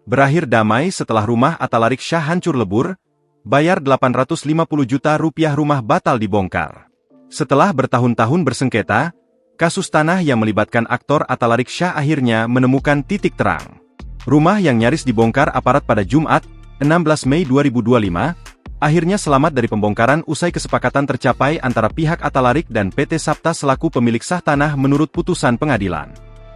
Berakhir damai setelah rumah Atalarik Syah hancur lebur, bayar 850 juta rupiah rumah batal dibongkar. Setelah bertahun-tahun bersengketa, kasus tanah yang melibatkan aktor Atalarik Syah akhirnya menemukan titik terang. Rumah yang nyaris dibongkar aparat pada Jumat, 16 Mei 2025, akhirnya selamat dari pembongkaran usai kesepakatan tercapai antara pihak Atalarik dan PT Sapta selaku pemilik sah tanah menurut putusan pengadilan.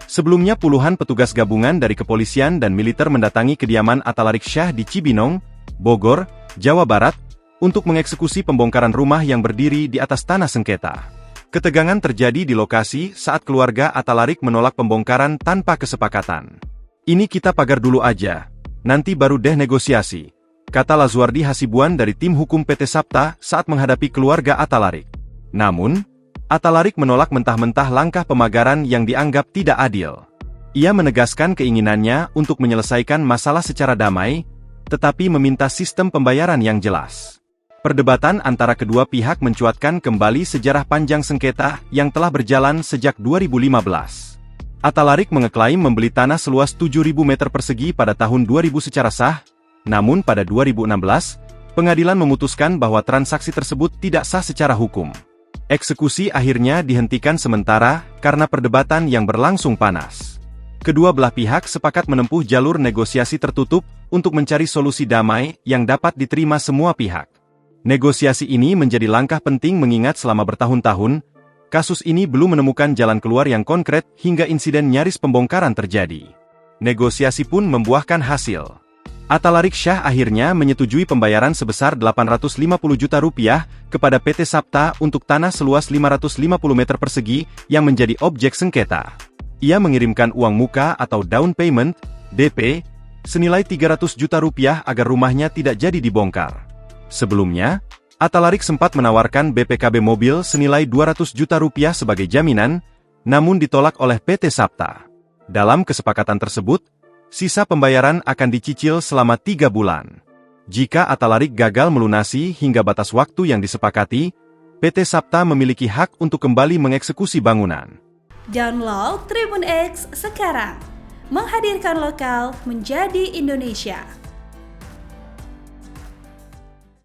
Sebelumnya puluhan petugas gabungan dari kepolisian dan militer mendatangi kediaman Atalarik Syah di Cibinong, Bogor, Jawa Barat, untuk mengeksekusi pembongkaran rumah yang berdiri di atas tanah sengketa. Ketegangan terjadi di lokasi saat keluarga Atalarik menolak pembongkaran tanpa kesepakatan. "Ini kita pagar dulu aja, nanti baru deh negosiasi," kata Lazuardi Hasibuan dari tim hukum PT Sapta saat menghadapi keluarga Atalarik. Namun, Atalarik menolak mentah-mentah langkah pemagaran yang dianggap tidak adil. Ia menegaskan keinginannya untuk menyelesaikan masalah secara damai, tetapi meminta sistem pembayaran yang jelas. Perdebatan antara kedua pihak mencuatkan kembali sejarah panjang sengketa yang telah berjalan sejak 2015. Atalarik mengeklaim membeli tanah seluas 7.000 meter persegi pada tahun 2000 secara sah, namun pada 2016, pengadilan memutuskan bahwa transaksi tersebut tidak sah secara hukum. Eksekusi akhirnya dihentikan sementara karena perdebatan yang berlangsung panas. Kedua belah pihak sepakat menempuh jalur negosiasi tertutup untuk mencari solusi damai yang dapat diterima semua pihak. Negosiasi ini menjadi langkah penting mengingat selama bertahun-tahun, kasus ini belum menemukan jalan keluar yang konkret hingga insiden nyaris pembongkaran terjadi. Negosiasi pun membuahkan hasil. Atalarik Syah akhirnya menyetujui pembayaran sebesar 850 juta rupiah kepada PT Sapta untuk tanah seluas 550 meter persegi yang menjadi objek sengketa. Ia mengirimkan uang muka atau down payment, DP, senilai 300 juta rupiah agar rumahnya tidak jadi dibongkar. Sebelumnya, Atalarik sempat menawarkan BPKB mobil senilai 200 juta rupiah sebagai jaminan, namun ditolak oleh PT Sapta. Dalam kesepakatan tersebut, sisa pembayaran akan dicicil selama 3 bulan. Jika Atalarik gagal melunasi hingga batas waktu yang disepakati, PT Sapta memiliki hak untuk kembali mengeksekusi bangunan. Download Tribun X sekarang, menghadirkan lokal menjadi Indonesia.